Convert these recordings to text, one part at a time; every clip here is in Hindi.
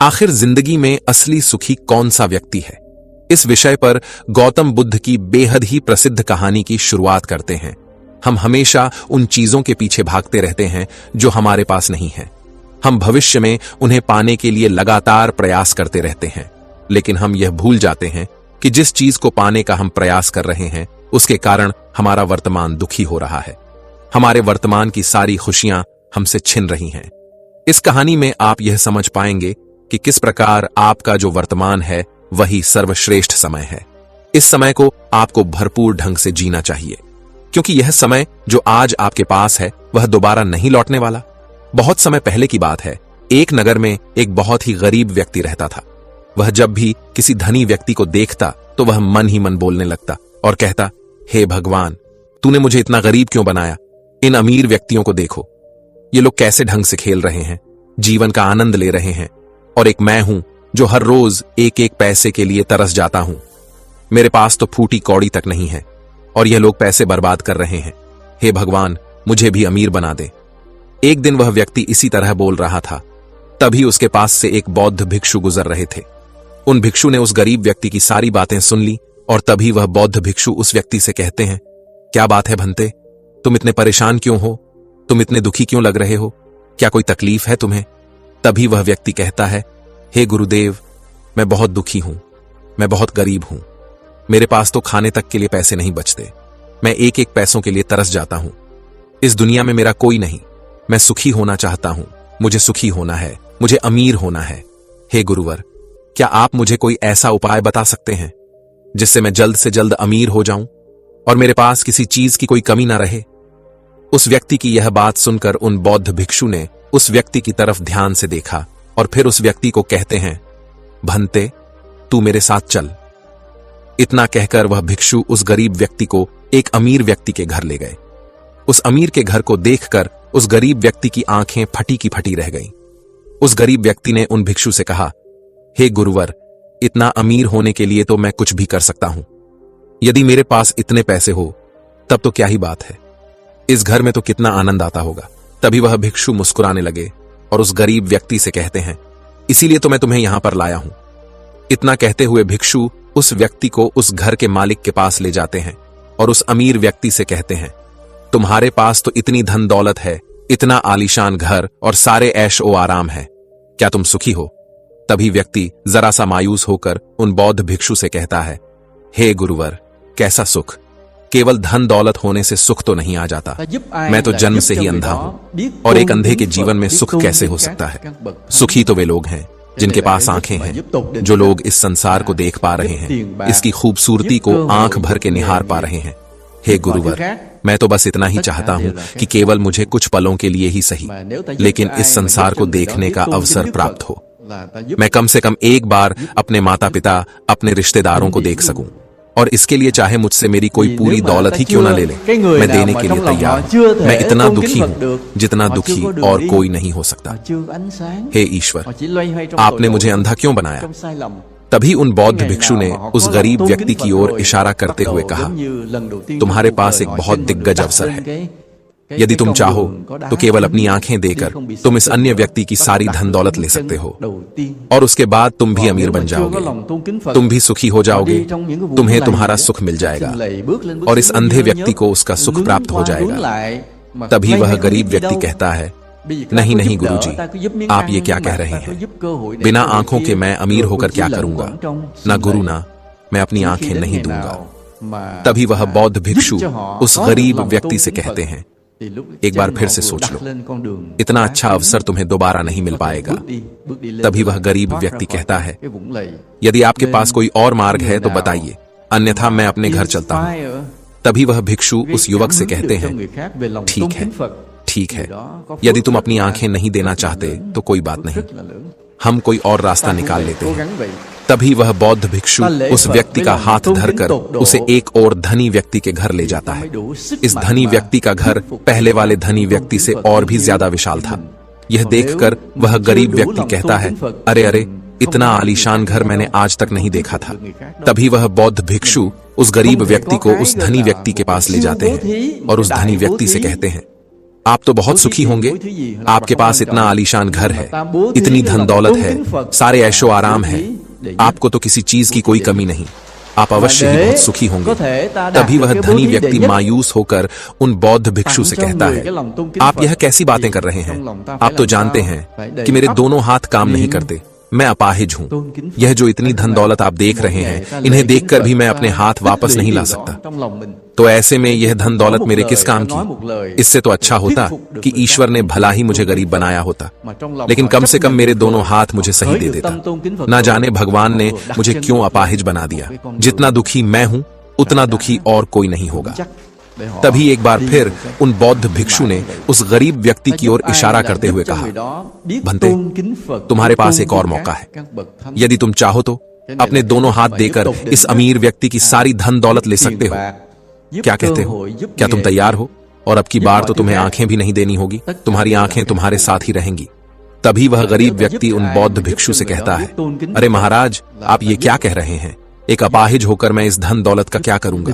आखिर जिंदगी में असली सुखी कौन सा व्यक्ति है? इस विषय पर गौतम बुद्ध की बेहद ही प्रसिद्ध कहानी की शुरुआत करते हैं। हम हमेशा उन चीजों के पीछे भागते रहते हैं जो हमारे पास नहीं है। हम भविष्य में उन्हें पाने के लिए लगातार प्रयास करते रहते हैं, लेकिन हम यह भूल जाते हैं कि जिस चीज को पाने का हम प्रयास कर रहे हैं उसके कारण हमारा वर्तमान दुखी हो रहा है। हमारे वर्तमान की सारी खुशियां हमसे छिन रही हैं। इस कहानी में आप यह समझ पाएंगे कि किस प्रकार आपका जो वर्तमान है वही सर्वश्रेष्ठ समय है। इस समय को आपको भरपूर ढंग से जीना चाहिए, क्योंकि यह समय जो आज आपके पास है वह दोबारा नहीं लौटने वाला। बहुत समय पहले की बात है, एक नगर में एक बहुत ही गरीब व्यक्ति रहता था। वह जब भी किसी धनी व्यक्ति को देखता तो वह मन ही मन बोलने लगता और कहता, हे भगवान, तूने मुझे इतना गरीब क्यों बनाया? इन अमीर व्यक्तियों को देखो, ये लोग कैसे ढंग से खेल रहे हैं, जीवन का आनंद ले रहे हैं, और एक मैं हूं जो हर रोज एक एक पैसे के लिए तरस जाता हूं। मेरे पास तो फूटी कौड़ी तक नहीं है और यह लोग पैसे बर्बाद कर रहे हैं। हे भगवान, मुझे भी अमीर बना दे। एक दिन वह व्यक्ति इसी तरह बोल रहा था, तभी उसके पास से एक बौद्ध भिक्षु गुजर रहे थे। उन भिक्षु ने उस गरीब व्यक्ति की सारी बातें सुन ली और तभी वह बौद्ध भिक्षु उस व्यक्ति से कहते हैं, क्या बात है भंते, तुम इतने परेशान क्यों हो? तुम इतने दुखी क्यों लग रहे हो? क्या कोई तकलीफ है तुम्हें? तभी वह व्यक्ति कहता है, हे गुरुदेव, मैं बहुत दुखी हूं, मैं बहुत गरीब हूं। मेरे पास तो खाने तक के लिए पैसे नहीं बचते। मैं एक एक पैसों के लिए तरस जाता हूं। इस दुनिया में मेरा कोई नहीं। मैं सुखी होना चाहता हूं। मुझे सुखी होना है, मुझे अमीर होना है। हे गुरुवर, क्या आप मुझे कोई ऐसा उपाय बता सकते हैं जिससे मैं जल्द से जल्द अमीर हो जाऊं और मेरे पास किसी चीज की कोई कमी ना रहे? उस व्यक्ति की यह बात सुनकर उन बौद्ध भिक्षु ने उस व्यक्ति की तरफ ध्यान से देखा और फिर उस व्यक्ति को कहते हैं, भंते, तू मेरे साथ चल। इतना कहकर वह भिक्षु उस गरीब व्यक्ति को एक अमीर व्यक्ति के घर ले गए। उस अमीर के घर को देखकर उस गरीब व्यक्ति की आंखें फटी की फटी रह गईं। उस गरीब व्यक्ति ने उन भिक्षु से कहा, हे गुरुवर, इतना अमीर होने के लिए तो मैं कुछ भी कर सकता हूं। यदि मेरे पास इतने पैसे हो तब तो क्या ही बात है, इस घर में तो कितना आनंद आता होगा। तभी वह भिक्षु मुस्कुराने लगे और उस गरीब व्यक्ति से कहते हैं, इसीलिए तो मैं तुम्हें यहां पर लाया हूं। इतना कहते हुए भिक्षु उस व्यक्ति को उस घर के मालिक के पास ले जाते हैं और उस अमीर व्यक्ति से कहते हैं, तुम्हारे पास तो इतनी धन दौलत है, इतना आलीशान घर और सारे ऐश ओ आराम है, क्या तुम सुखी हो? तभी व्यक्ति जरा सा मायूस होकर उन बौद्ध भिक्षु से कहता है, हे गुरुवर, कैसा सुख? केवल धन दौलत होने से सुख तो नहीं आ जाता। मैं तो जन्म से ही अंधा हूं और एक अंधे के जीवन में सुख कैसे हो सकता है? सुखी तो वे लोग हैं जिनके पास आंखें हैं, जो लोग इस संसार को देख पा रहे हैं, इसकी खूबसूरती को आंख भर के निहार पा रहे हैं। हे गुरुवर, मैं तो बस इतना ही चाहता हूं कि केवल मुझे कुछ पलों के लिए ही सही, लेकिन इस संसार को देखने का अवसर प्राप्त हो। मैं कम से कम एक बार अपने माता पिता, अपने रिश्तेदारों को देख सकूं, और इसके लिए चाहे मुझसे मेरी कोई पूरी दौलत ही क्यों ना ले ले, मैं देने के लिए तैयार हूं। मैं इतना दुखी हूं जितना दुखी और कोई नहीं हो सकता। हे ईश्वर, आपने मुझे अंधा क्यों बनाया? तभी उन बौद्ध भिक्षु ने उस गरीब व्यक्ति की ओर इशारा करते हुए कहा, तुम्हारे पास एक बहुत दिग्गज अवसर है। यदि तुम चाहो तो केवल अपनी आंखें देकर तुम इस अन्य व्यक्ति की सारी धन दौलत ले सकते हो और उसके बाद तुम भी अमीर बन जाओगे, तुम भी सुखी हो जाओगे, तुम्हें तुम्हारा सुख मिल जाएगा और इस अंधे व्यक्ति को उसका सुख प्राप्त हो जाएगा। तभी वह गरीब व्यक्ति कहता है, नहीं नहीं गुरुजी, आप ये क्या कह रहे हैं? बिना आंखों के मैं अमीर होकर क्या करूंगा? ना गुरु, ना मैं अपनी आंखें नहीं दूंगा। तभी वह बौद्ध भिक्षु उस गरीब व्यक्ति से कहते हैं, एक बार फिर से सोच लो, इतना अच्छा अवसर तुम्हें दोबारा नहीं मिल पाएगा। तभी वह गरीब व्यक्ति कहता है, यदि आपके पास कोई और मार्ग है तो बताइए, अन्यथा मैं अपने घर चलता हूं। तभी वह भिक्षु उस युवक से कहते हैं, ठीक है, ठीक है, यदि तुम अपनी आंखें नहीं देना चाहते तो कोई बात नहीं, हम कोई और रास्ता निकाल लेते हैं। तभी वह बौद्ध भिक्षु उस व्यक्ति का हाथ धरकर उसे एक और धनी व्यक्ति के घर ले जाता है। इस धनी व्यक्ति का घर पहले वाले धनी व्यक्ति से और भी ज्यादा विशाल था। यह देखकर वह गरीब व्यक्ति कहता है, अरे अरे, इतना आलीशान घर मैंने आज तक नहीं देखा था। तभी वह बौद्ध भिक्षु उस गरीब व्यक्ति को उस धनी व्यक्ति के पास ले जाते हैं और उस धनी व्यक्ति से कहते हैं, आप तो बहुत सुखी होंगे, आपके पास इतना आलीशान घर है, इतनी धन दौलत है, सारे ऐशो आराम है, आपको तो किसी चीज की कोई कमी नहीं, आप अवश्य ही बहुत सुखी होंगे। तभी वह धनी व्यक्ति मायूस होकर उन बौद्ध भिक्षु से कहता है, आप यह कैसी बातें कर रहे हैं? आप तो जानते हैं कि मेरे दोनों हाथ काम नहीं करते, मैं अपाहिज हूँ। यह जो इतनी धन दौलत आप देख रहे हैं, इन्हें देखकर भी मैं अपने हाथ वापस नहीं ला सकता। तो ऐसे में यह धन दौलत मेरे किस काम की? इससे तो अच्छा होता कि ईश्वर ने भला ही मुझे गरीब बनाया होता, लेकिन कम से कम मेरे दोनों हाथ मुझे सही दे देता। ना जाने भगवान ने मुझे क्यों अपाहिज बना दिया। जितना दुखी मैं हूँ, उतना दुखी और कोई नहीं होगा। तभी एक बार फिर उन बौद्ध भिक्षु ने उस गरीब व्यक्ति की ओर इशारा करते हुए कहा, भंते, तुम्हारे पास एक और मौका है। यदि तुम चाहो तो अपने दोनों हाथ देकर इस अमीर व्यक्ति की सारी धन दौलत ले सकते हो। क्या कहते हो? क्या तुम तैयार हो? और अब की बार तो तुम्हें आंखें भी नहीं देनी होगी, तुम्हारी आंखें तुम्हारे साथ ही रहेंगी। तभी वह गरीब व्यक्ति उन बौद्ध भिक्षु से कहता है, अरे महाराज, आप ये क्या कह रहे हैं? एक अपाहिज होकर मैं इस धन दौलत का क्या करूंगा?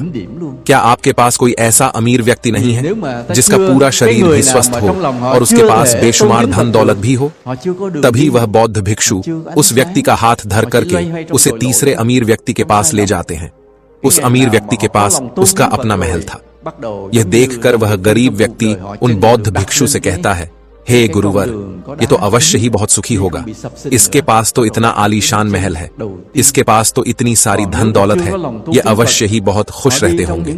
क्या आपके पास कोई ऐसा अमीर व्यक्ति नहीं है जिसका पूरा शरीर भी स्वस्थ हो और उसके पास बेशुमार धन दौलत भी हो? तभी वह बौद्ध भिक्षु उस व्यक्ति का हाथ धर करके उसे तीसरे अमीर व्यक्ति के पास ले जाते हैं। उस अमीर व्यक्ति के पास उसका अपना महल था। यह देखकर वह गरीब व्यक्ति उन बौद्ध भिक्षु से कहता है, हे गुरुवर, ये तो अवश्य ही बहुत सुखी होगा। इसके पास तो इतना आलीशान महल है, इसके पास तो इतनी सारी धन दौलत है, ये अवश्य ही बहुत खुश रहते होंगे,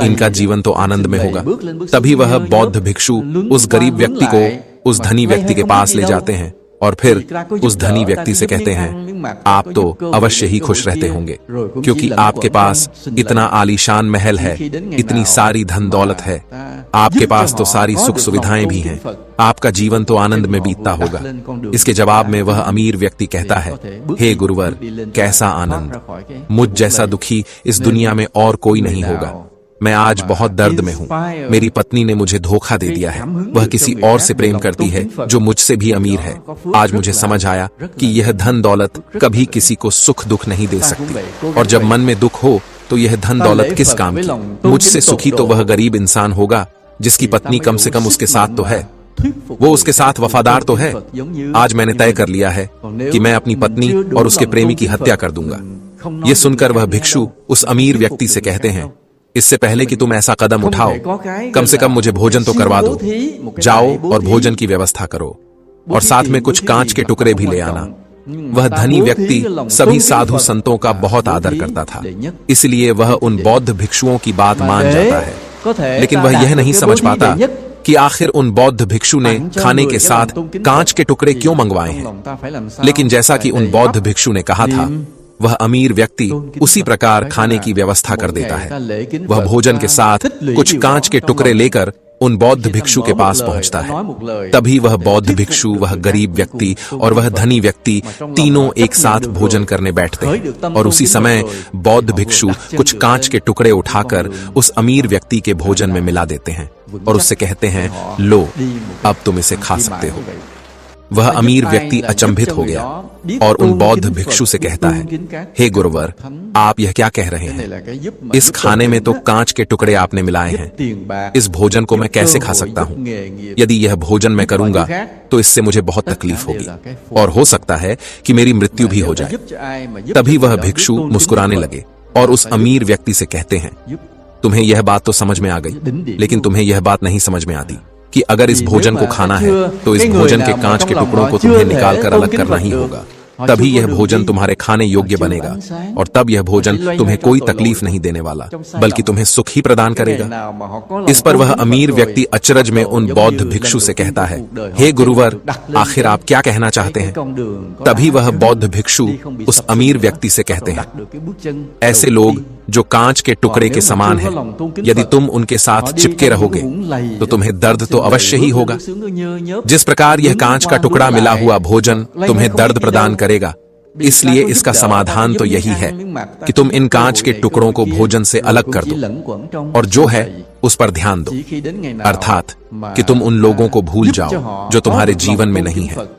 इनका जीवन तो आनंद में होगा। तभी वह बौद्ध भिक्षु उस गरीब व्यक्ति को उस धनी व्यक्ति के पास ले जाते हैं और फिर उस धनी व्यक्ति से कहते हैं, आप तो अवश्य ही खुश रहते होंगे, क्योंकि आपके पास इतना आलीशान महल है, इतनी सारी धन दौलत है, आपके पास तो सारी सुख सुविधाएं भी हैं, आपका जीवन तो आनंद में बीतता होगा। इसके जवाब में वह अमीर व्यक्ति कहता है, हे गुरुवर, कैसा आनंद! मुझ जैसा दुखी इस दुनिया में और कोई नहीं होगा। मैं आज बहुत दर्द में हूँ। मेरी पत्नी ने मुझे धोखा दे दिया है, वह किसी और से प्रेम करती है जो मुझसे भी अमीर है। आज मुझे समझ आया कि यह धन दौलत कभी किसी को सुख दुख नहीं दे सकती, और जब मन में दुख हो तो यह धन दौलत किस काम की? मुझसे सुखी तो वह गरीब इंसान होगा जिसकी पत्नी कम से कम उसके साथ तो है, वो उसके साथ वफादार तो है। आज मैंने तय कर लिया है कि मैं अपनी पत्नी और उसके प्रेमी की हत्या कर दूंगा। ये सुनकर वह भिक्षु उस अमीर व्यक्ति से कहते हैं, इससे पहले कि तुम ऐसा कदम उठाओ, कम से कम मुझे भोजन तो करवा दो। जाओ और भोजन की व्यवस्था करो, और साथ में कुछ कांच के टुकड़े भी ले आना। वह धनी व्यक्ति सभी साधु संतों का बहुत आदर करता था, इसलिए वह उन बौद्ध भिक्षुओं की बात मान जाता है। लेकिन वह यह नहीं समझ पाता कि आखिर उन बौद्ध भिक्षु ने खाने के साथ कांच के टुकड़े क्यों मंगवाए हैं। लेकिन जैसा कि उन बौद्ध भिक्षु ने कहा था, वह अमीर व्यक्ति उसी प्रकार खाने की व्यवस्था कर देता है। वह भोजन के साथ कुछ कांच के टुकड़े लेकर उन बौद्ध भिक्षु के पास पहुंचता है। तभी वह बौद्ध भिक्षु, वह गरीब व्यक्ति और वह धनी व्यक्ति तीनों एक साथ भोजन करने बैठते हैं, और उसी समय बौद्ध भिक्षु कुछ कांच के टुकड़े उठाकर उस अमीर व्यक्ति के भोजन में मिला देते हैं और उससे कहते हैं, लो, अब तुम इसे खा सकते हो। वह अमीर व्यक्ति अचंभित हो गया और उन बौद्ध भिक्षु से कहता है, हे गुरुवर, आप यह क्या कह रहे हैं? इस खाने में तो कांच के टुकड़े आपने मिलाए हैं, इस भोजन को मैं कैसे खा सकता हूँ? यदि यह भोजन मैं करूंगा तो इससे मुझे बहुत तकलीफ होगी और हो सकता है कि मेरी मृत्यु भी हो जाए। तभी वह भिक्षु मुस्कुराने लगे और उस अमीर व्यक्ति से कहते हैं, तुम्हें यह बात तो समझ में आ गई, लेकिन तुम्हें यह बात नहीं समझ में आती कि अगर इस भोजन को खाना है तो इस भोजन के कांच के टुकड़ों को तुम्हें निकालकर अलग करना ही होगा। तभी यह भोजन तुम्हारे खाने योग्य बनेगा, और तब यह भोजन तुम्हें कोई तकलीफ नहीं देने वाला, बल्कि तुम्हें सुख ही प्रदान करेगा। इस पर वह अमीर व्यक्ति अचरज में उन बौद्ध भिक्षु से कहता है, हे गुरुवर, आखिर आप क्या कहना चाहते हैं? तभी वह बौद्ध भिक्षु उस अमीर व्यक्ति से कहते हैं, ऐसे लोग जो कांच के टुकड़े के समान है, यदि तुम उनके साथ चिपके रहोगे तो तुम्हें दर्द तो अवश्य ही होगा। जिस प्रकार यह कांच का टुकड़ा मिला हुआ भोजन तुम्हें दर्द प्रदान करेगा, इसलिए इसका समाधान तो यही है कि तुम इन कांच के टुकड़ों को भोजन से अलग कर दो और जो है उस पर ध्यान दो, अर्थात कि तुम उन लोगों को भूल जाओ जो तुम्हारे जीवन में नहीं है,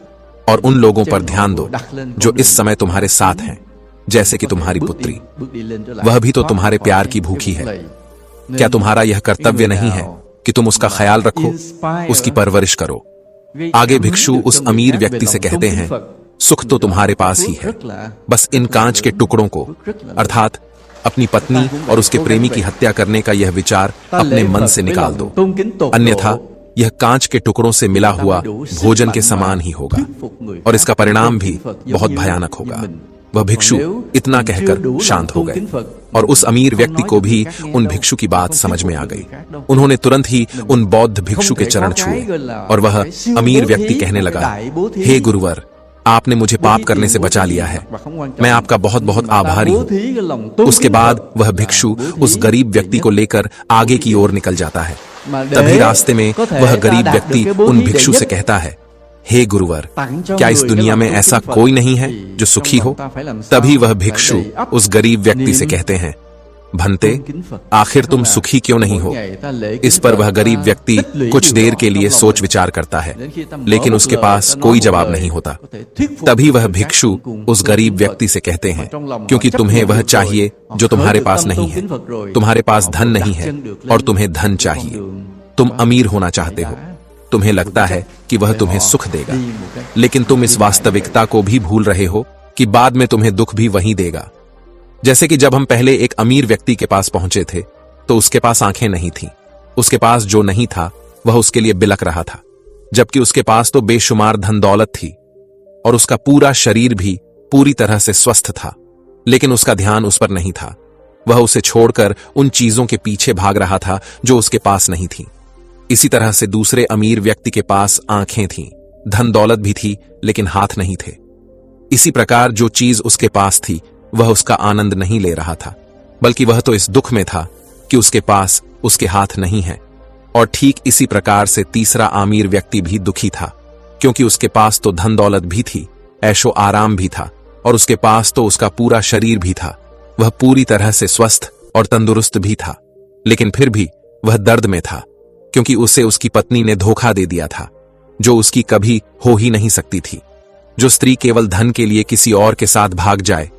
और उन लोगों पर ध्यान दो जो इस समय तुम्हारे साथ हैं, जैसे कि तुम्हारी पुत्री, वह भी तो तुम्हारे प्यार की भूखी है। क्या तुम्हारा यह कर्तव्य नहीं है कि तुम उसका ख्याल रखो, उसकी परवरिश करो। आगे भिक्षु उस अमीर व्यक्ति से कहते हैं, सुख तो तुम्हारे पास ही है, बस इन कांच के टुकड़ों को, अर्थात अपनी पत्नी और उसके प्रेमी की हत्या करने का यह विचार अपने मन से निकाल दो, अन्यथा यह कांच के टुकड़ों से मिला हुआ भोजन के समान ही होगा और इसका परिणाम भी बहुत भयानक होगा। वह भिक्षु इतना कहकर शांत हो गए और उस अमीर व्यक्ति को भी उन भिक्षु की बात समझ में आ गई। उन्होंने तुरंत ही उन बौद्ध भिक्षु के चरण छुए और वह अमीर व्यक्ति कहने लगा, हे गुरुवर, आपने मुझे पाप करने से बचा लिया है, मैं आपका बहुत बहुत आभारी हूं। उसके बाद वह भिक्षु उस गरीब व्यक्ति को लेकर आगे की ओर निकल जाता है। तभी रास्ते में वह गरीब व्यक्ति उन भिक्षु से कहता है, हे गुरुवर, क्या इस दुनिया में ऐसा कोई नहीं है जो सुखी हो? तभी वह भिक्षु उस गरीब व्यक्ति से कहते हैं, भंते, आखिर तुम सुखी क्यों नहीं हो? इस पर वह गरीब व्यक्ति कुछ देर के लिए सोच विचार करता है, लेकिन उसके पास कोई जवाब नहीं होता। तभी वह भिक्षु उस गरीब व्यक्ति से कहते हैं, क्योंकि तुम्हें वह चाहिए जो तुम्हारे पास नहीं है, तुम्हारे पास धन नहीं है और तुम्हें धन चाहिए, तुम अमीर होना चाहते हो, तुम्हें लगता है कि वह तुम्हें सुख देगा, लेकिन तुम इस वास्तविकता को भी भूल रहे हो कि बाद में तुम्हें दुख भी वही देगा। जैसे कि जब हम पहले एक अमीर व्यक्ति के पास पहुंचे थे तो उसके पास आंखें नहीं थीं, उसके पास जो नहीं था वह उसके लिए बिलक रहा था, जबकि उसके पास तो बेशुमार धन दौलत थी और उसका पूरा शरीर भी पूरी तरह से स्वस्थ था, लेकिन उसका ध्यान उस पर नहीं था। वह उसे छोड़कर उन चीजों के पीछे भाग रहा था जो उसके पास नहीं थी। इसी तरह से दूसरे अमीर व्यक्ति के पास आंखें थीं, धन दौलत भी थी, लेकिन हाथ नहीं थे। इसी प्रकार जो चीज उसके पास थी वह उसका आनंद नहीं ले रहा था, बल्कि वह तो इस दुख में था कि उसके पास उसके हाथ नहीं है। और ठीक इसी प्रकार से तीसरा अमीर व्यक्ति भी दुखी था, क्योंकि उसके पास तो धन दौलत भी थी, ऐशो आराम भी था और उसके पास तो उसका पूरा शरीर भी था, वह पूरी तरह से स्वस्थ और तंदुरुस्त भी था, लेकिन फिर भी वह दर्द में था, क्योंकि उसे उसकी पत्नी ने धोखा दे दिया था, जो उसकी कभी हो ही नहीं सकती थी। जो स्त्री केवल धन के लिए किसी और के साथ भाग जाए,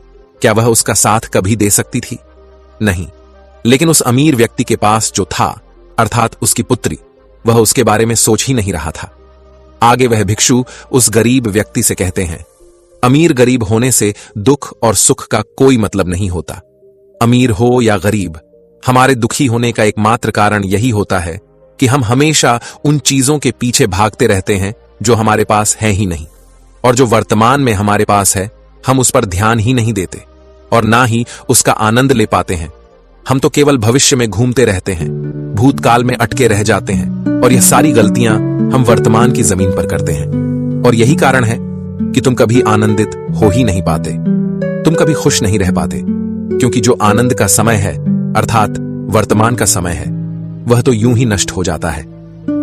क्या वह उसका साथ कभी दे सकती थी? नहीं। लेकिन उस अमीर व्यक्ति के पास जो था, अर्थात उसकी पुत्री, वह उसके बारे में सोच ही नहीं रहा था। आगे वह भिक्षु उस गरीब व्यक्ति से कहते हैं, अमीर गरीब होने से दुख और सुख का कोई मतलब नहीं होता। अमीर हो या गरीब, हमारे दुखी होने का एकमात्र कारण यही होता है कि हम हमेशा उन चीजों के पीछे भागते रहते हैं जो हमारे पास है ही नहीं, और जो वर्तमान में हमारे पास है हम उस पर ध्यान ही नहीं देते और ना ही उसका आनंद ले पाते हैं। हम तो केवल भविष्य में घूमते रहते हैं, भूतकाल में अटके रह जाते हैं और यह सारी गलतियां हम वर्तमान की जमीन पर करते हैं। और यही कारण है कि तुम कभी आनंदित हो ही नहीं पाते, तुम कभी खुश नहीं रह पाते, क्योंकि जो आनंद का समय है, अर्थात वर्तमान का समय है, वह तो यूं ही नष्ट हो जाता है।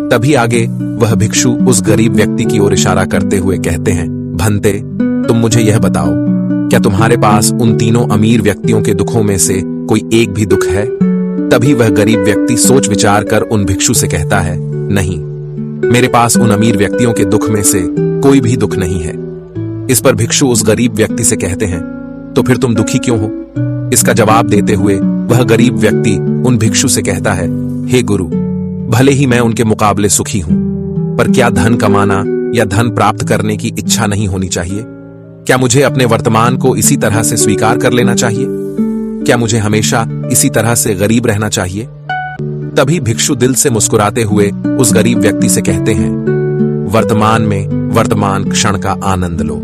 तभी आगे वह भिक्षु उस गरीब व्यक्ति की ओर इशारा करते हुए कहते हैं, भंते, तुम मुझे यह बताओ, क्या तुम्हारे पास उन तीनों अमीर व्यक्तियों के दुखों में से कोई एक भी दुख है? तभी वह गरीब व्यक्ति सोच विचार कर उन भिक्षु से कहता है, नहीं, मेरे पास उन अमीर व्यक्तियों के दुख में से कोई भी दुख नहीं है। इस पर भिक्षु उस गरीब व्यक्ति से कहते हैं, तो फिर तुम दुखी क्यों हो? इसका जवाब देते हुए वह गरीब व्यक्ति उन भिक्षु से कहता है, हे गुरु, भले ही मैं उनके मुकाबले सुखी हूं, पर क्या धन कमाना या धन प्राप्त करने की इच्छा नहीं होनी चाहिए? क्या मुझे अपने वर्तमान को इसी तरह से स्वीकार कर लेना चाहिए? क्या मुझे हमेशा इसी तरह से गरीब रहना चाहिए? तभी भिक्षु दिल से मुस्कुराते हुए उस गरीब व्यक्ति से कहते हैं, वर्तमान में वर्तमान क्षण का आनंद लो,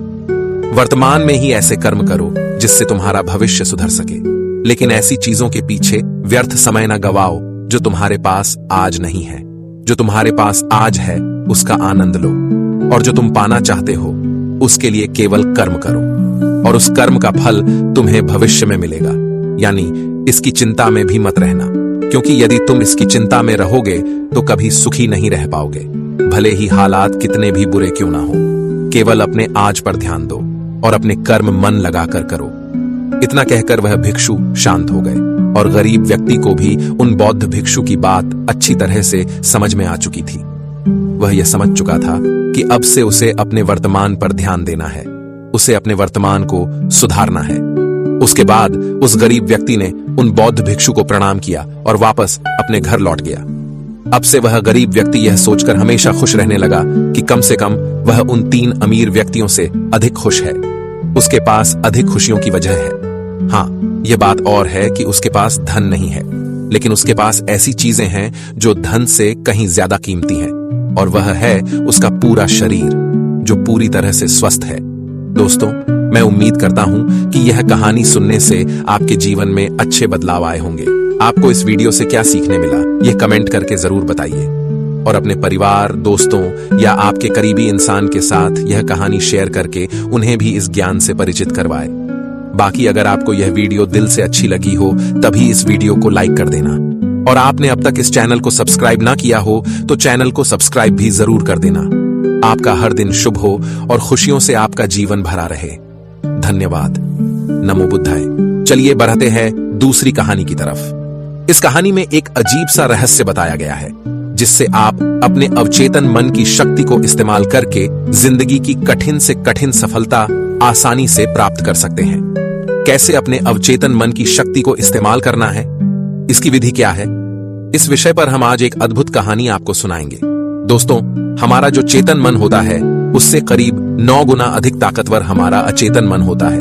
वर्तमान में ही ऐसे कर्म करो जिससे तुम्हारा भविष्य सुधर सके, लेकिन ऐसी चीजों के पीछे व्यर्थ समय न गवाओ जो तुम्हारे पास आज नहीं है। जो तुम्हारे पास आज है उसका आनंद लो, और जो तुम पाना चाहते हो उसके लिए केवल कर्म करो, और उस कर्म का फल तुम्हें भविष्य में मिलेगा। यानी इसकी चिंता में भी मत रहना, क्योंकि यदि तुम इसकी चिंता में रहोगे तो कभी सुखी नहीं रह पाओगे, भले ही हालात कितने भी बुरे क्यों ना हो। केवल अपने आज पर ध्यान दो और अपने कर्म मन लगाकर करो। इतना कहकर वह भिक्षु शांत हो गए, और गरीब व्यक्ति को भी उन बौद्ध भिक्षु की बात अच्छी तरह से समझ में आ चुकी थी। वह यह समझ चुका था कि अब से उसे अपने वर्तमान पर ध्यान देना है, उसे अपने वर्तमान को सुधारना है। उसके बाद उस गरीब व्यक्ति ने उन बौद्ध भिक्षु को प्रणाम किया और वापस अपने घर लौट गया। अब से वह गरीब व्यक्ति यह सोचकर हमेशा खुश रहने लगा कि कम से कम वह उन 3 अमीर व्यक्तियों से अधिक खुश है। उसके पास अधिक खुशियों की वजह है। हाँ, यह बात और है कि उसके पास धन नहीं है, लेकिन उसके पास ऐसी चीजें हैं जो धन से कहीं ज्यादा कीमती हैं, और वह है उसका पूरा शरीर जो पूरी तरह से स्वस्थ है। दोस्तों, मैं उम्मीद करता हूं कि यह कहानी सुनने से आपके जीवन में अच्छे बदलाव आए होंगे। आपको इस वीडियो से क्या सीखने मिला, यह कमेंट करके जरूर बताइए, और अपने परिवार, दोस्तों या आपके करीबी इंसान के साथ यह कहानी शेयर करके उन्हें भी इस ज्ञान से परिचित करवाए। बाकी अगर आपको यह वीडियो दिल से अच्छी लगी हो तभी इस वीडियो को लाइक कर देना, और आपने अब तक इस चैनल को सब्सक्राइब ना किया हो तो चैनल को सब्सक्राइब भी जरूर कर देना। आपका हर दिन शुभ हो और खुशियों से आपका जीवन भरा रहे। धन्यवाद। नमो बुद्धाय। चलिए बढ़ते हैं दूसरी कहानी की तरफ। इस कहानी में एक अजीब सा रहस्य बताया गया है, जिससे आप अपने अवचेतन मन की शक्ति को इस्तेमाल करके जिंदगी की कठिन से कठिन सफलता आसानी से प्राप्त कर सकते हैं। कैसे अपने अवचेतन मन की शक्ति को इस्तेमाल करना है, इसकी विधि क्या है, इस विषय पर हम आज एक अद्भुत कहानी आपको सुनाएंगे। दोस्तों, हमारा जो चेतन मन होता है उससे करीब 9 गुना अधिक ताकतवर हमारा अचेतन मन होता है।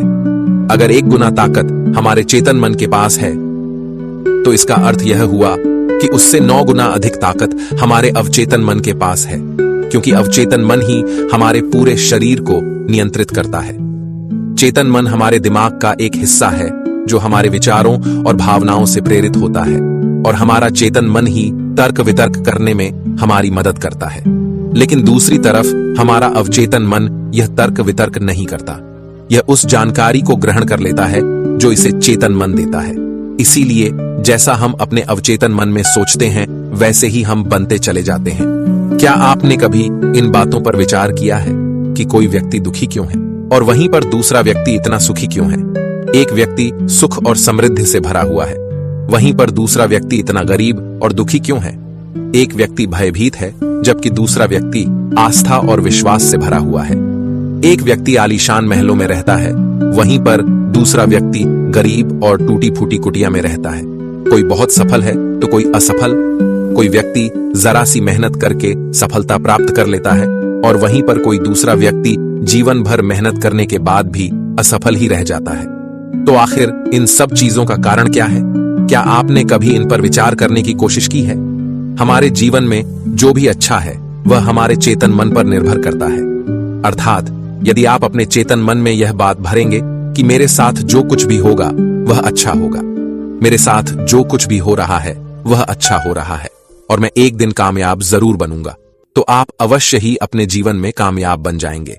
अगर 1 गुना ताकत हमारे चेतन मन के पास है तो इसका अर्थ यह हुआ कि उससे 9 गुना अधिक ताकत हमारे अवचेतन मन के पास है, क्योंकि अवचेतन मन ही हमारे पूरे शरीर को नियंत्रित करता है। चेतन मन हमारे दिमाग का एक हिस्सा है जो हमारे विचारों और भावनाओं से प्रेरित होता है, और हमारा चेतन मन ही तर्क वितर्क करने में हमारी मदद करता है। लेकिन दूसरी तरफ हमारा अवचेतन मन यह तर्क वितर्क नहीं करता। यह उस जानकारी को ग्रहण कर लेता है जो इसे चेतन मन देता है। इसीलिए जैसा हम अपने अवचेतन मन में सोचते हैं वैसे ही हम बनते चले जाते हैं। क्या आपने कभी इन बातों पर विचार किया है कि कोई व्यक्ति दुखी क्यों है और वहीं पर दूसरा व्यक्ति इतना सुखी क्यों है? एक व्यक्ति सुख और समृद्धि से भरा हुआ है, वहीं पर दूसरा व्यक्ति इतना गरीब और दुखी क्यों है? एक व्यक्ति भयभीत है जबकि दूसरा व्यक्ति आस्था और विश्वास से भरा हुआ है। एक व्यक्ति आलीशान महलों में रहता है, वहीं पर दूसरा व्यक्ति गरीब और टूटी फूटी कुटिया में रहता है। कोई बहुत सफल है तो कोई असफल। कोई व्यक्ति जरा सी मेहनत करके सफलता प्राप्त कर लेता है, और वहीं पर कोई दूसरा व्यक्ति जीवन भर मेहनत करने के बाद भी असफल ही रह जाता है। तो आखिर इन सब चीजों का कारण क्या है? क्या आपने कभी इन पर विचार करने की कोशिश की है? हमारे जीवन में जो भी अच्छा है वह हमारे चेतन मन पर निर्भर करता है। अर्थात यदि आप अपने चेतन मन में यह बात भरेंगे कि मेरे साथ जो कुछ भी होगा वह अच्छा होगा, मेरे साथ जो कुछ भी हो रहा है वह अच्छा हो रहा है, और मैं एक दिन कामयाब जरूर बनूंगा, तो आप अवश्य ही अपने जीवन में कामयाब बन जाएंगे।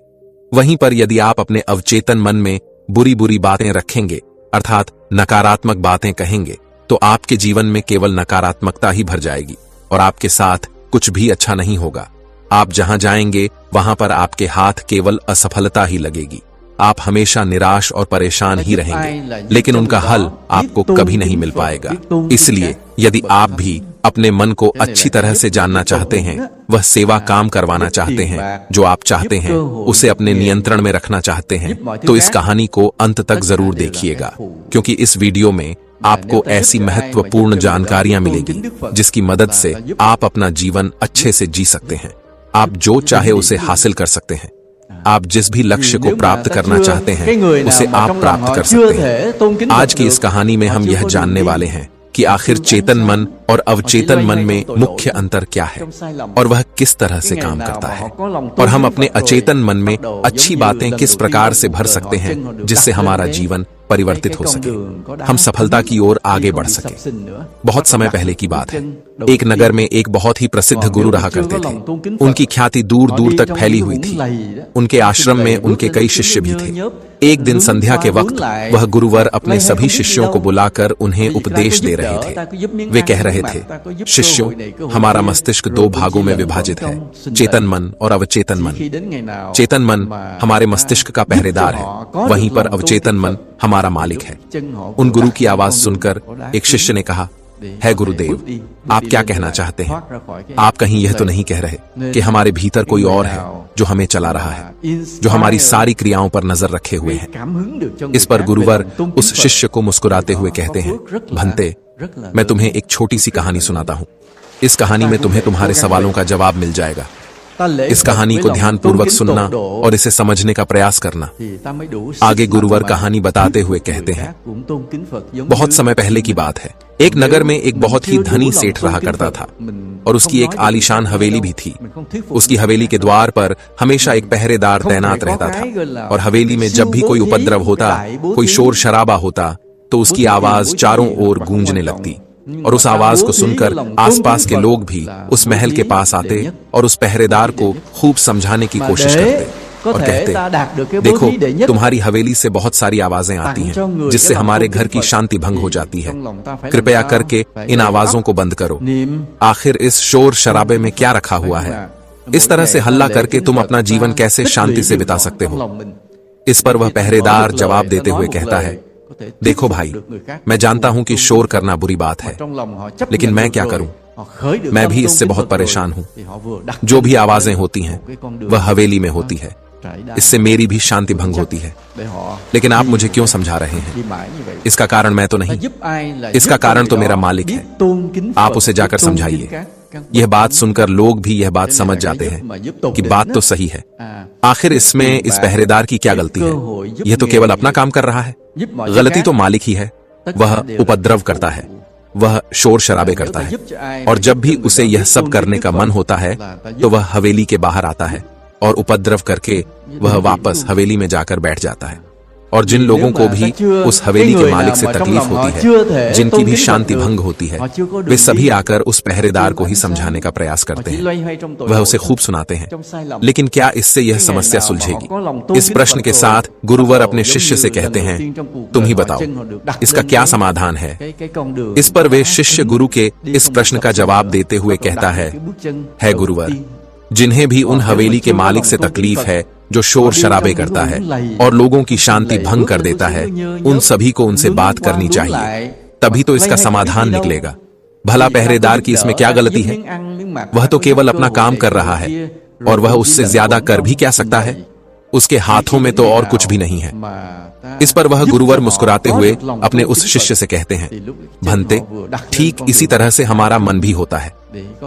वहीं पर यदि आप अपने अवचेतन मन में बुरी बुरी बातें रखेंगे, अर्थात नकारात्मक बातें कहेंगे, तो आपके जीवन में केवल नकारात्मकता ही भर जाएगी और आपके साथ कुछ भी अच्छा नहीं होगा। आप जहां जाएंगे वहां पर आपके हाथ केवल असफलता ही लगेगी। आप हमेशा निराश और परेशान ही रहेंगे, लेकिन उनका हल आपको कभी नहीं मिल पाएगा। इसलिए यदि आप भी अपने मन को अच्छी तरह से जानना चाहते हैं, वह सेवा काम करवाना चाहते हैं जो आप चाहते हैं, उसे अपने नियंत्रण में रखना चाहते हैं, तो इस कहानी को अंत तक जरूर देखिएगा, क्योंकि इस वीडियो में आपको ऐसी महत्वपूर्ण जानकारियां मिलेगी जिसकी मदद से आप अपना जीवन अच्छे से जी सकते हैं। आप जो चाहे उसे हासिल कर सकते हैं। आप जिस भी लक्ष्य को प्राप्त करना चाहते हैं उसे आप प्राप्त कर सकते हैं। आज की इस कहानी में हम यह जानने वाले हैं कि आखिर चेतन मन और अवचेतन मन में मुख्य अंतर क्या है और वह किस तरह से काम करता है, और हम अपने अचेतन मन में अच्छी बातें किस प्रकार से भर सकते हैं जिससे हमारा जीवन परिवर्तित हो सके, हम सफलता की ओर आगे बढ़ सके। बहुत समय पहले की बात है, एक नगर में एक बहुत ही प्रसिद्ध गुरु रहा करते थे। उनकी ख्याति दूर दूर तक फैली हुई थी। उनके आश्रम में उनके कई शिष्य भी थे। एक दिन संध्या के वक्त वह गुरुवर अपने सभी शिष्यों को बुलाकर उन्हें उपदेश दे रहे थे। वे कह रहे थे, शिष्यों, हमारा मस्तिष्क 2 भागों में विभाजित है, चेतन मन और अवचेतन मन। चेतन मन हमारे मस्तिष्क का पहरेदार है, वहीं पर अवचेतन मन हमारा मालिक है। उन गुरु की आवाज सुनकर एक शिष्य ने कहा, है गुरुदेव, आप क्या कहना चाहते हैं? आप कहीं यह तो नहीं कह रहे कि हमारे भीतर कोई और है जो हमें चला रहा है, जो हमारी सारी क्रियाओं पर नजर रखे हुए है? इस पर गुरुवर उस शिष्य को मुस्कुराते हुए कहते हैं, भंते, मैं तुम्हें एक छोटी सी कहानी सुनाता हूँ। इस कहानी में तुम्हें तुम्हारे सवालों का जवाब मिल जाएगा। इस कहानी को ध्यानपूर्वक सुनना और इसे समझने का प्रयास करना। आगे गुरुवर कहानी बताते हुए कहते हैं, बहुत समय पहले की बात है। एक नगर में एक बहुत ही धनी सेठ रहा करता था और उसकी एक आलीशान हवेली भी थी। उसकी हवेली के द्वार पर हमेशा एक पहरेदार तैनात रहता था और हवेली में जब भी कोई उपद्रव होता, कोई शोर शराबा होता, तो उसकी आवाज चारों ओर गूंजने लगती और उस आवाज को सुनकर आसपास के लोग भी उस महल के पास आते और उस पहरेदार को खूब समझाने की कोशिश करते और कहते, देखो, तुम्हारी हवेली से बहुत सारी आवाजें आती हैं जिससे हमारे घर की शांति भंग हो जाती है। कृपया करके इन आवाजों को बंद करो। आखिर इस शोर शराबे में क्या रखा हुआ है? इस तरह से हल्ला करके तुम अपना जीवन कैसे शांति से बिता सकते हो? इस पर वह पहरेदार जवाब देते हुए कहता है, देखो भाई, मैं जानता हूं कि शोर करना बुरी बात है, लेकिन मैं क्या करूं? मैं भी इससे बहुत परेशान हूं। जो भी आवाजें होती हैं वह हवेली में होती है, इससे मेरी भी शांति भंग होती है। लेकिन आप मुझे क्यों समझा रहे हैं? इसका कारण मैं तो नहीं, इसका कारण तो मेरा मालिक है। आप उसे जाकर समझाइए। यह बात सुनकर लोग भी यह बात समझ जाते हैं कि बात तो सही है। आखिर इसमें इस पहरेदार की क्या गलती है? यह तो केवल अपना काम कर रहा है। गलती तो मालिक ही है। वह उपद्रव करता है, वह शोर शराबे करता है, और जब भी उसे यह सब करने का मन होता है तो वह हवेली के बाहर आता है और उपद्रव करके वह वापस हवेली में जाकर बैठ जाता है। और जिन लोगों को भी उस हवेली के मालिक से तकलीफ होती है, जिनकी भी शांति भंग होती है, वे सभी आकर उस पहरेदार को ही समझाने का प्रयास करते हैं। वह उसे खूब सुनाते हैं। लेकिन क्या इससे यह समस्या सुलझेगी? इस प्रश्न के साथ गुरुवर अपने शिष्य से कहते हैं, तुम ही बताओ, इसका क्या समाधान है? इस पर वे शिष्य गुरु के इस प्रश्न का जवाब देते हुए कहता है गुरुवर, जिन्हें भी उन हवेली के मालिक से तकलीफ है जो शोर शराबे करता है और लोगों की शांति भंग कर देता है, उन सभी को उनसे बात करनी चाहिए, तभी तो इसका समाधान निकलेगा। भला पहरेदार की इसमें क्या गलती है? वह तो केवल अपना काम कर रहा है और वह उससे ज्यादा कर भी क्या सकता है? उसके हाथों में तो और कुछ भी नहीं है। इस पर वह गुरुवर मुस्कुराते हुए अपने उस शिष्य से कहते हैं, भंते, ठीक इसी तरह से हमारा मन भी होता है।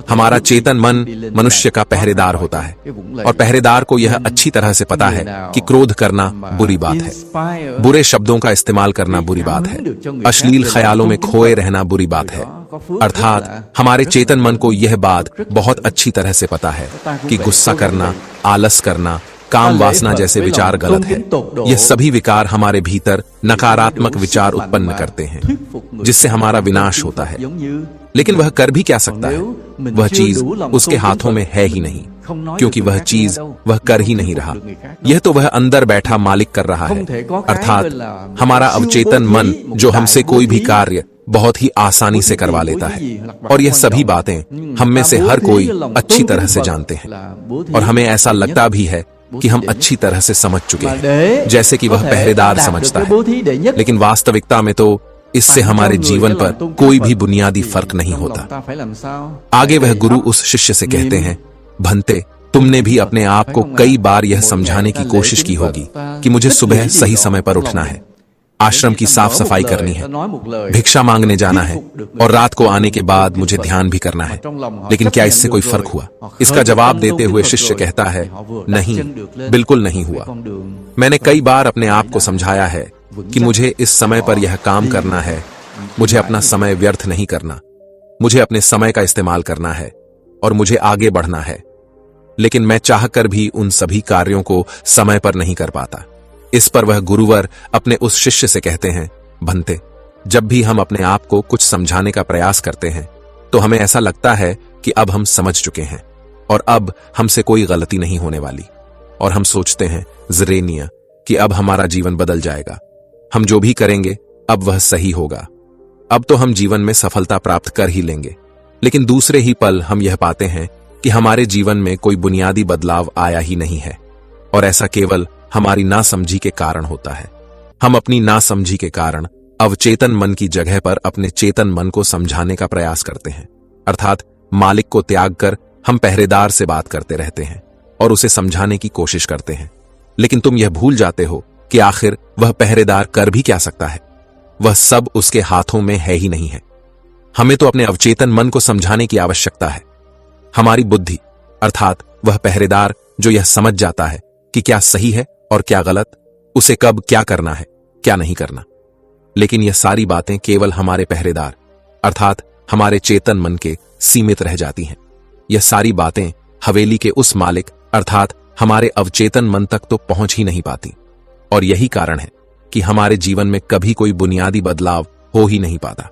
हमारा चेतन मन मनुष्य का पहरेदार होता है और पहरेदार को यह अच्छी तरह से पता है कि क्रोध करना बुरी बात है, बुरे शब्दों का इस्तेमाल करना बुरी बात है, अश्लील ख्यालों में खोए रहना बुरी बात है। अर्थात हमारे चेतन मन को यह बात बहुत अच्छी तरह से पता है कि गुस्सा करना, आलस करना, काम वासना जैसे विचार गलत है। यह सभी विकार हमारे भीतर नकारात्मक विचार उत्पन्न करते हैं जिससे हमारा विनाश होता है। लेकिन वह कर भी क्या सकता है? वह चीज उसके हाथों में है ही नहीं, क्योंकि वह चीज वह कर ही नहीं रहा। यह तो वह अंदर बैठा मालिक कर रहा है। अर्थात हमारा अवचेतन मन जो हमसे कोई भी कार्य बहुत ही आसानी से करवा लेता है। और यह सभी बातें हम में से हर कोई अच्छी तरह से जानते हैं और हमें ऐसा लगता भी है कि हम अच्छी तरह से समझ चुके हैं, जैसे कि वह पहरेदार समझता है। लेकिन वास्तविकता में तो इससे हमारे जीवन पर कोई भी बुनियादी फर्क नहीं होता। आगे वह गुरु उस शिष्य से कहते हैं, भंते, तुमने भी अपने आप को कई बार यह समझाने की कोशिश की होगी कि मुझे सुबह सही समय पर उठना है, आश्रम की साफ सफाई करनी है, भिक्षा मांगने जाना है और रात को आने के बाद मुझे ध्यान भी करना है। लेकिन क्या इससे कोई फर्क हुआ? इसका जवाब देते हुए शिष्य कहता है, नहीं, बिल्कुल नहीं हुआ। मैंने कई बार अपने आप को समझाया है कि मुझे इस समय पर यह काम करना है, मुझे अपना समय व्यर्थ नहीं करना, मुझे अपने समय का इस्तेमाल करना है और मुझे आगे बढ़ना है। लेकिन मैं चाहकर भी उन सभी कार्यों को समय पर नहीं कर पाता। इस पर वह गुरुवर अपने उस शिष्य से कहते हैं, भंते, जब भी हम अपने आप को कुछ समझाने का प्रयास करते हैं तो हमें ऐसा लगता है कि अब हम समझ चुके हैं और अब हमसे कोई गलती नहीं होने वाली, और हम सोचते हैं ज़रेनिया कि अब हमारा जीवन बदल जाएगा, हम जो भी करेंगे अब वह सही होगा, अब तो हम जीवन में सफलता प्राप्त कर ही लेंगे। लेकिन दूसरे ही पल हम यह पाते हैं कि हमारे जीवन में कोई बुनियादी बदलाव आया ही नहीं है, और ऐसा केवल हमारी नासमझी के कारण होता है। हम अपनी नासमझी के कारण अवचेतन मन की जगह पर अपने चेतन मन को समझाने का प्रयास करते हैं। अर्थात मालिक को त्याग कर हम पहरेदार से बात करते रहते हैं और उसे समझाने की कोशिश करते हैं। लेकिन तुम यह भूल जाते हो कि आखिर वह पहरेदार कर भी क्या सकता है? वह सब उसके हाथों में है ही नहीं है। हमें तो अपने अवचेतन मन को समझाने की आवश्यकता है। हमारी बुद्धि अर्थात वह पहरेदार जो यह समझ जाता है कि क्या सही है और क्या गलत, उसे कब क्या करना है क्या नहीं करना। लेकिन यह सारी बातें केवल हमारे पहरेदार अर्थात हमारे चेतन मन के सीमित रह जाती हैं। यह सारी बातें हवेली के उस मालिक अर्थात हमारे अवचेतन मन तक तो पहुंच ही नहीं पाती। और यही कारण है कि हमारे जीवन में कभी कोई बुनियादी बदलाव हो ही नहीं पाता।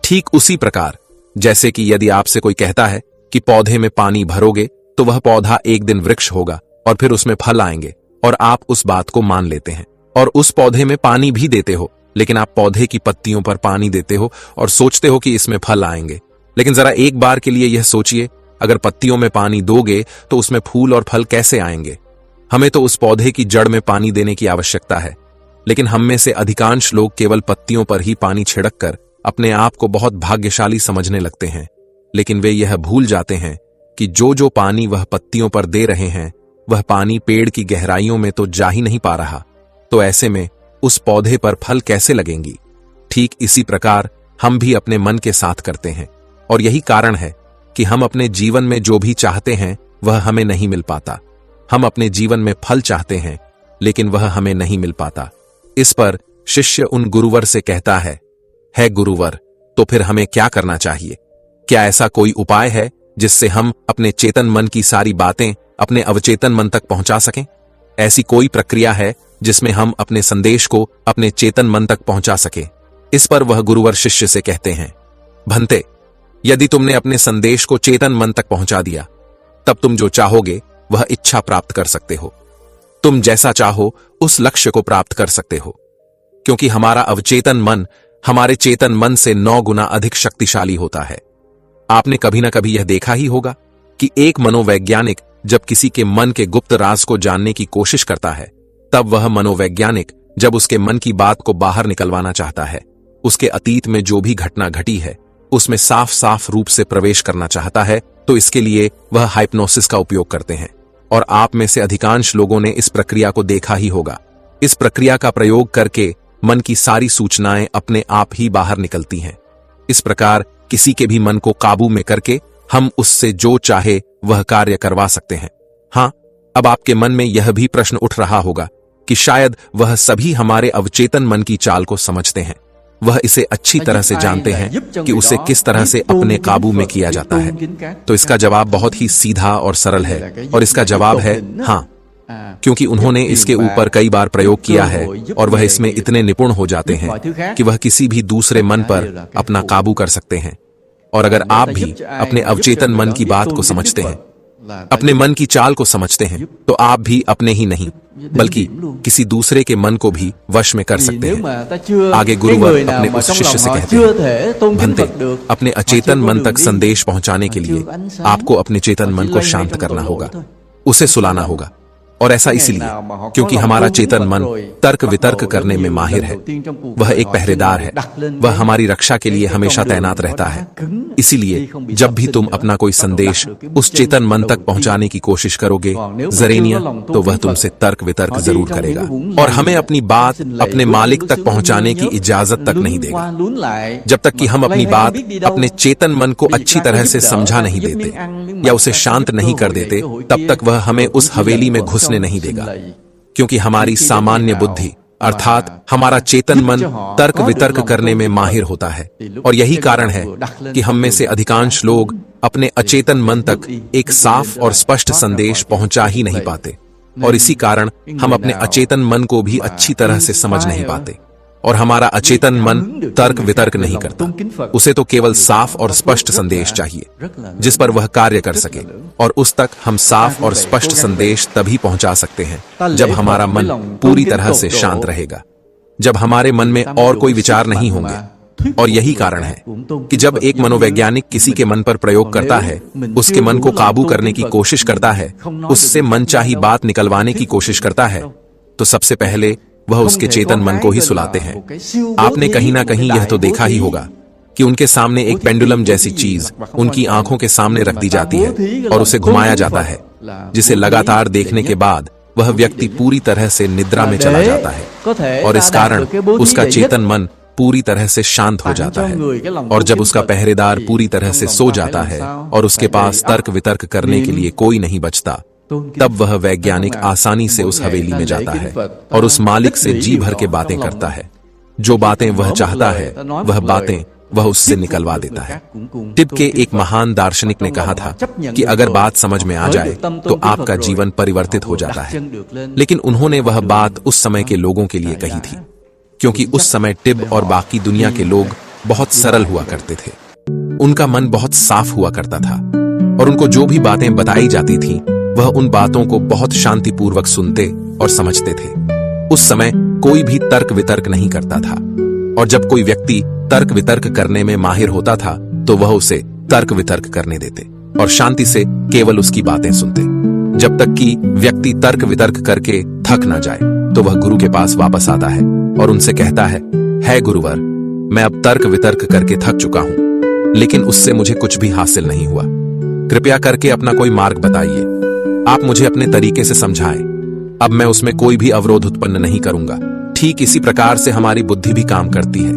ठीक उसी प्रकार जैसे कि यदि आपसे कोई कहता है कि पौधे में पानी भरोगे तो वह पौधा एक दिन वृक्ष होगा और फिर उसमें फल आएंगे, और आप उस बात को मान लेते हैं और उस पौधे में पानी भी देते हो, लेकिन आप पौधे की पत्तियों पर पानी देते हो और सोचते हो कि इसमें फल आएंगे। लेकिन जरा एक बार के लिए यह सोचिए, अगर पत्तियों में पानी दोगे तो उसमें फूल और फल कैसे आएंगे? हमें तो उस पौधे की जड़ में पानी देने की आवश्यकता है, लेकिन हम में से अधिकांश लोग केवल पत्तियों पर ही पानी छिड़क कर अपने आप को बहुत भाग्यशाली समझने लगते हैं। लेकिन वे यह भूल जाते हैं कि जो पानी वह पत्तियों पर दे रहे हैं वह पानी पेड़ की गहराइयों में तो जा ही नहीं पा रहा, तो ऐसे में उस पौधे पर फल कैसे लगेंगी? ठीक इसी प्रकार हम भी अपने मन के साथ करते हैं, और यही कारण है कि हम अपने जीवन में जो भी चाहते हैं वह हमें नहीं मिल पाता। हम अपने जीवन में फल चाहते हैं लेकिन वह हमें नहीं मिल पाता। इस पर शिष्य उन गुरुवर से कहता है गुरुवर, तो फिर हमें क्या करना चाहिए? क्या ऐसा कोई उपाय है जिससे हम अपने चेतन मन की सारी बातें अपने अवचेतन मन तक पहुंचा सकें? ऐसी कोई प्रक्रिया है जिसमें हम अपने संदेश को अपने चेतन मन तक पहुंचा सके? इस पर वह गुरुवर शिष्य से कहते हैं, भंते, यदि तुमने अपने संदेश को चेतन मन तक पहुंचा दिया तब तुम जो चाहोगे वह इच्छा प्राप्त कर सकते हो। तुम जैसा चाहो उस लक्ष्य को प्राप्त कर सकते हो, क्योंकि हमारा अवचेतन मन हमारे चेतन मन से 9 गुना अधिक शक्तिशाली होता है। आपने कभी ना कभी यह देखा ही होगा कि एक मनोवैज्ञानिक जब किसी के मन के गुप्त राज को जानने की कोशिश करता है, तब वह मनोवैज्ञानिक जब उसके मन की बात को बाहर निकलवाना चाहता है, उसके अतीत में जो भी घटना घटी है उसमें साफ साफ रूप से प्रवेश करना चाहता है, तो इसके लिए वह हाइप्नोसिस का उपयोग करते हैं। और आप में से अधिकांश लोगों ने इस प्रक्रिया को देखा ही होगा। इस प्रक्रिया का प्रयोग करके मन की सारी सूचनाएं अपने आप ही बाहर निकलती हैं। इस प्रकार किसी के भी मन को काबू में करके हम उससे जो चाहे वह कार्य करवा सकते हैं। हाँ, अब आपके मन में यह भी प्रश्न उठ रहा होगा कि शायद वह सभी हमारे अवचेतन मन की चाल को समझते हैं, वह इसे अच्छी तरह से जानते हैं कि उसे किस तरह से अपने काबू में किया जाता है। तो इसका जवाब बहुत ही सीधा और सरल है, और इसका जवाब है हाँ, क्योंकि उन्होंने इसके ऊपर कई बार प्रयोग किया है और वह इसमें इतने निपुण हो जाते हैं कि वह किसी भी दूसरे मन पर अपना काबू कर सकते हैं। और अगर आप भी अपने अवचेतन मन की बात को समझते हैं, अपने मन की चाल को समझते हैं, तो आप भी अपने ही नहीं बल्कि किसी दूसरे के मन को भी वश में कर सकते हैं। आगे गुरुवर अपने उस शिष्य से कहते हैं, भंते, अपने अचेतन मन तक संदेश पहुंचाने के लिए आपको अपने चेतन मन को शांत करना होगा, उसे सुलाना होगा। और ऐसा इसलिए क्योंकि हमारा चेतन मन तर्क वितर्क करने में माहिर है। वह एक पहरेदार है, वह हमारी रक्षा के लिए हमेशा तैनात रहता है। इसीलिए जब भी तुम अपना कोई संदेश उस चेतन मन तक पहुंचाने की कोशिश करोगे जरेनिया, तो वह तुमसे तर्क वितर्क जरूर करेगा और हमें अपनी बात अपने मालिक तक पहुंचाने की इजाजत तक नहीं देगा। जब तक कि हम अपनी बात अपने चेतन मन को अच्छी तरह से समझा नहीं देते या उसे शांत नहीं कर देते, तब तक वह हमें उस हवेली में घुसने नहीं देगा, क्योंकि हमारी सामान्य बुद्धि अर्थात हमारा चेतन मन तर्क वितर्क करने में माहिर होता है। और यही कारण है कि हम में से अधिकांश लोग अपने अचेतन मन तक एक साफ और स्पष्ट संदेश पहुंचा ही नहीं पाते, और इसी कारण हम अपने अचेतन मन को भी अच्छी तरह से समझ नहीं पाते। और हमारा अचेतन मन तर्क वितर्क नहीं करता, उसे तो केवल साफ और स्पष्ट संदेश चाहिए जिस पर वह कार्य कर सके, और उस तक हम साफ और स्पष्ट संदेश तभी पहुंचा सकते हैं जब हमारा मन पूरी तरह से शांत रहेगा, जब हमारे मन में और कोई विचार नहीं होंगे। और यही कारण है कि जब एक मनोवैज्ञानिक किसी के मन पर प्रयोग करता है, उसके मन को काबू करने की कोशिश करता है, उससे मनचाही बात निकलवाने की कोशिश करता है, तो सबसे पहले वह उसके चेतन मन को ही सुलाते हैं। आपने कहीं ना कहीं यह तो देखा ही होगा कि उनके सामने एक पेंडुलम जैसी चीज उनकी आंखों के सामने रख दी जाती है और उसे घुमाया जाता है, जिसे लगातार देखने के बाद वह व्यक्ति पूरी तरह से निद्रा में चला जाता है। और इस कारण उसका चेतन मन पूरी तरह से शांत हो जाता है, और जब उसका पहरेदार पूरी तरह से सो जाता है और उसके पास तर्क वितर्क करने के लिए कोई नहीं बचता, तब वह वैज्ञानिक आसानी से उस हवेली में जाता है और उस मालिक से जी भर के बातें करता है। जो बातें वह चाहता है वह बातें वह उससे निकलवा देता है। टिब के एक महान दार्शनिक ने कहा था कि अगर बात समझ में आ जाए तो आपका जीवन परिवर्तित हो जाता है। लेकिन उन्होंने वह बात उस समय के लोगों के लिए कही थी, क्योंकि उस समय टिब और बाकी दुनिया के लोग बहुत सरल हुआ करते थे। उनका मन बहुत साफ हुआ करता था और उनको जो भी बातें बताई जाती थीं, वह उन बातों को बहुत शांतिपूर्वक सुनते और समझते थे। उस समय कोई भी तर्क वितर्क नहीं करता था, और जब कोई व्यक्ति तर्क वितर्क करने में माहिर होता था तो वह उसे तर्क वितर्क करने देते और शांति से केवल उसकी बातें सुनते, जब तक कि व्यक्ति तर्क वितर्क करके थक ना जाए। तो वह गुरु के पास वापस आता है और उनसे कहता है गुरुवर, मैं अब तर्क वितर्क करके थक चुका हूं, लेकिन उससे मुझे कुछ भी हासिल नहीं हुआ। कृपया करके अपना कोई मार्ग बताइए। आप मुझे अपने तरीके से समझाएं। अब मैं उसमें कोई भी अवरोध उत्पन्न नहीं करूंगा। ठीक इसी प्रकार से हमारी बुद्धि भी काम करती है।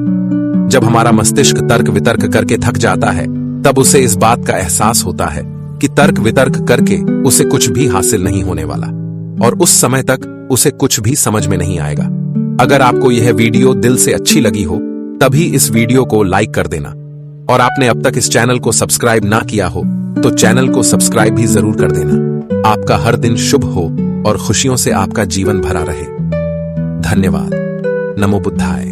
जब हमारा मस्तिष्क तर्क वितर्क करके थक जाता है, तब उसे इस बात का एहसास होता है कि तर्क वितर्क करके उसे कुछ भी हासिल नहीं होने वाला, और उस समय तक उसे कुछ भी समझ में नहीं आएगा। अगर आपको यह वीडियो दिल से अच्छी लगी हो, तभी इस वीडियो को लाइक कर देना, और आपने अब तक इस चैनल को सब्सक्राइब ना किया हो तो चैनल को सब्सक्राइब भी जरूर कर देना। आपका हर दिन शुभ हो और खुशियों से आपका जीवन भरा रहे। धन्यवाद। नमो बुद्धाय।